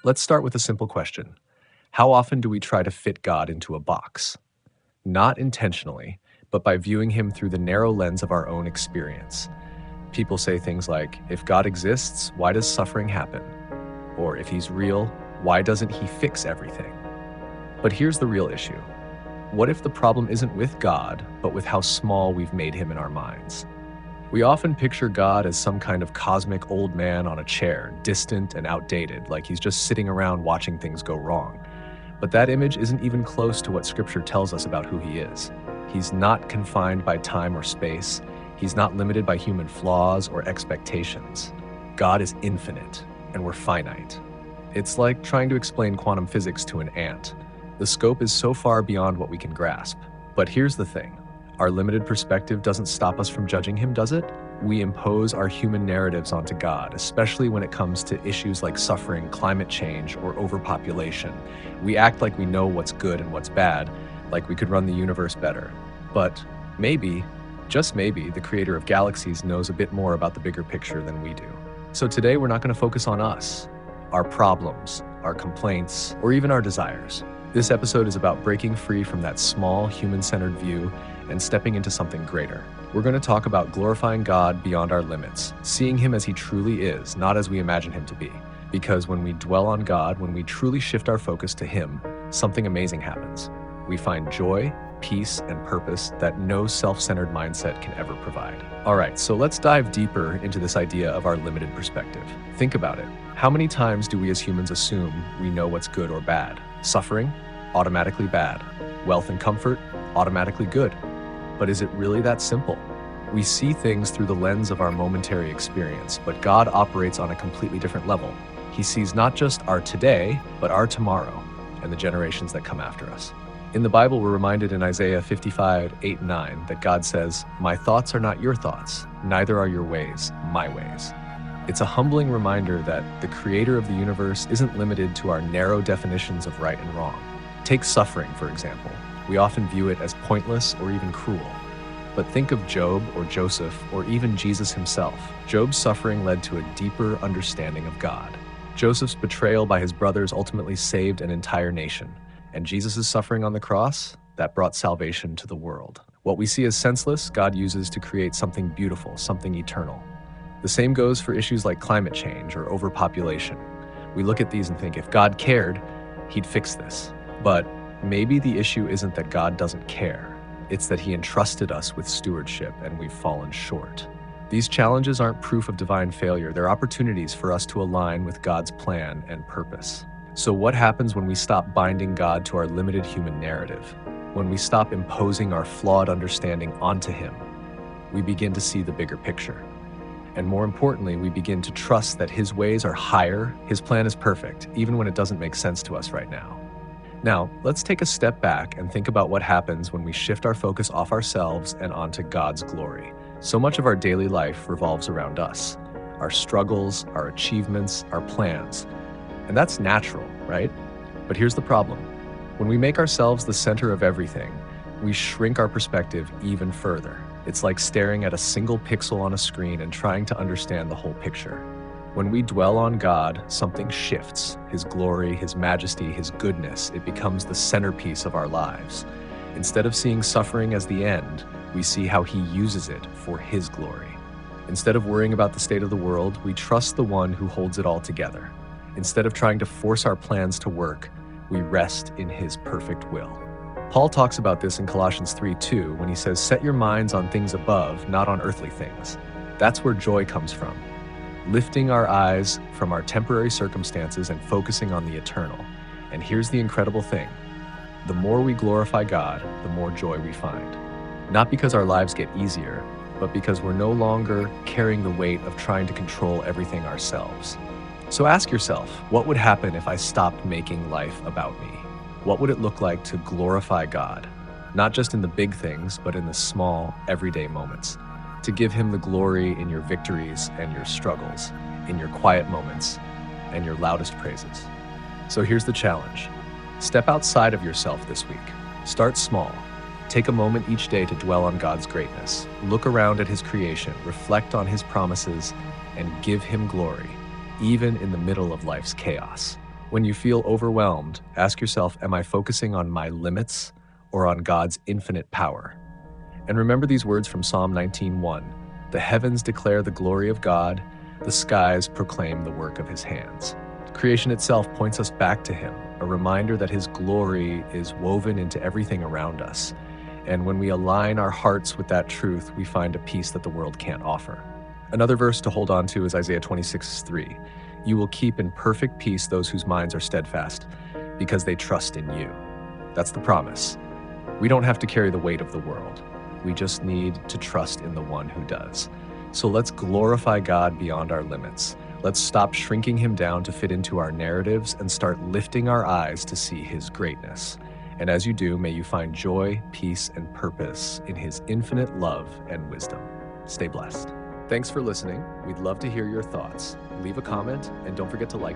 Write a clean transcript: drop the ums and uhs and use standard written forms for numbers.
Let's start with a simple question. How often do we try to fit God into a box? Not intentionally, but by viewing him through the narrow lens of our own experience. People say things like, if God exists, why does suffering happen? Or if he's real, why doesn't he fix everything? But here's the real issue. What if the problem isn't with God, but with how small we've made him in our minds? We often picture God as some kind of cosmic old man on a chair, distant and outdated, like he's just sitting around watching things go wrong. But that image isn't even close to what Scripture tells us about who he is. He's not confined by time or space. He's not limited by human flaws or expectations. God is infinite, and we're finite. It's like trying to explain quantum physics to an ant. The scope is so far beyond what we can grasp. But here's the thing. Our limited perspective doesn't stop us from judging him, does it? We impose our human narratives onto God, especially when it comes to issues like suffering, climate change, or overpopulation. We act like we know what's good and what's bad, like we could run the universe better. But maybe, just maybe, the creator of galaxies knows a bit more about the bigger picture than we do. So today we're not going to focus on us, our problems, our complaints, or even our desires. This episode is about breaking free from that small, human-centered view and stepping into something greater. We're going to talk about glorifying God beyond our limits, seeing him as he truly is, not as we imagine him to be. Because when we dwell on God, when we truly shift our focus to him, something amazing happens. We find joy, peace, and purpose that no self-centered mindset can ever provide. All right, so let's dive deeper into this idea of our limited perspective. Think about it. How many times do we as humans assume we know what's good or bad? Suffering? Automatically bad. Wealth and comfort? Automatically good. But is it really that simple? We see things through the lens of our momentary experience, but God operates on a completely different level. He sees not just our today, but our tomorrow and the generations that come after us. In the Bible, we're reminded in Isaiah 55:8-9 that God says, "My thoughts are not your thoughts, neither are your ways my ways." It's a humbling reminder that the creator of the universe isn't limited to our narrow definitions of right and wrong. Take suffering, for example. We often view it as pointless or even cruel. But think of Job or Joseph or even Jesus himself. Job's suffering led to a deeper understanding of God. Joseph's betrayal by his brothers ultimately saved an entire nation. And Jesus' suffering on the cross, that brought salvation to the world. What we see as senseless, God uses to create something beautiful, something eternal. The same goes for issues like climate change or overpopulation. We look at these and think, if God cared, he'd fix this. But maybe the issue isn't that God doesn't care. It's that he entrusted us with stewardship and we've fallen short. These challenges aren't proof of divine failure. They're opportunities for us to align with God's plan and purpose. So what happens when we stop binding God to our limited human narrative? When we stop imposing our flawed understanding onto him, we begin to see the bigger picture. And more importantly, we begin to trust that his ways are higher, his plan is perfect, even when it doesn't make sense to us right now. Now, let's take a step back and think about what happens when we shift our focus off ourselves and onto God's glory. So much of our daily life revolves around us, our struggles, our achievements, our plans. And that's natural, right? But here's the problem. When we make ourselves the center of everything, we shrink our perspective even further. It's like staring at a single pixel on a screen and trying to understand the whole picture. When we dwell on God, something shifts. His glory, his majesty, his goodness, it becomes the centerpiece of our lives. Instead of seeing suffering as the end, we see how he uses it for his glory. Instead of worrying about the state of the world, we trust the one who holds it all together. Instead of trying to force our plans to work, we rest in his perfect will. Paul talks about this in Colossians 3:2 when he says, "Set your minds on things above, not on earthly things." That's where joy comes from. Lifting our eyes from our temporary circumstances and focusing on the eternal. And here's the incredible thing. The more we glorify God, the more joy we find. Not because our lives get easier, but because we're no longer carrying the weight of trying to control everything ourselves. So ask yourself, what would happen if I stopped making life about me? What would it look like to glorify God? Not just in the big things, but in the small, everyday moments. To give him the glory in your victories and your struggles, in your quiet moments and your loudest praises. So here's the challenge. Step outside of yourself this week. Start small. Take a moment each day to dwell on God's greatness. Look around at his creation, reflect on his promises, and give him glory, even in the middle of life's chaos. When you feel overwhelmed, ask yourself, am I focusing on my limits or on God's infinite power? And remember these words from Psalm 19:1. The heavens declare the glory of God, the skies proclaim the work of his hands. Creation itself points us back to him, a reminder that his glory is woven into everything around us. And when we align our hearts with that truth, we find a peace that the world can't offer. Another verse to hold on to is Isaiah 26:3. You will keep in perfect peace those whose minds are steadfast, because they trust in you. That's the promise. We don't have to carry the weight of the world. We just need to trust in the one who does. So let's glorify God beyond our limits. Let's stop shrinking him down to fit into our narratives and start lifting our eyes to see his greatness. And as you do, may you find joy, peace, and purpose in his infinite love and wisdom. Stay blessed. Thanks for listening. We'd love to hear your thoughts. Leave a comment and don't forget to like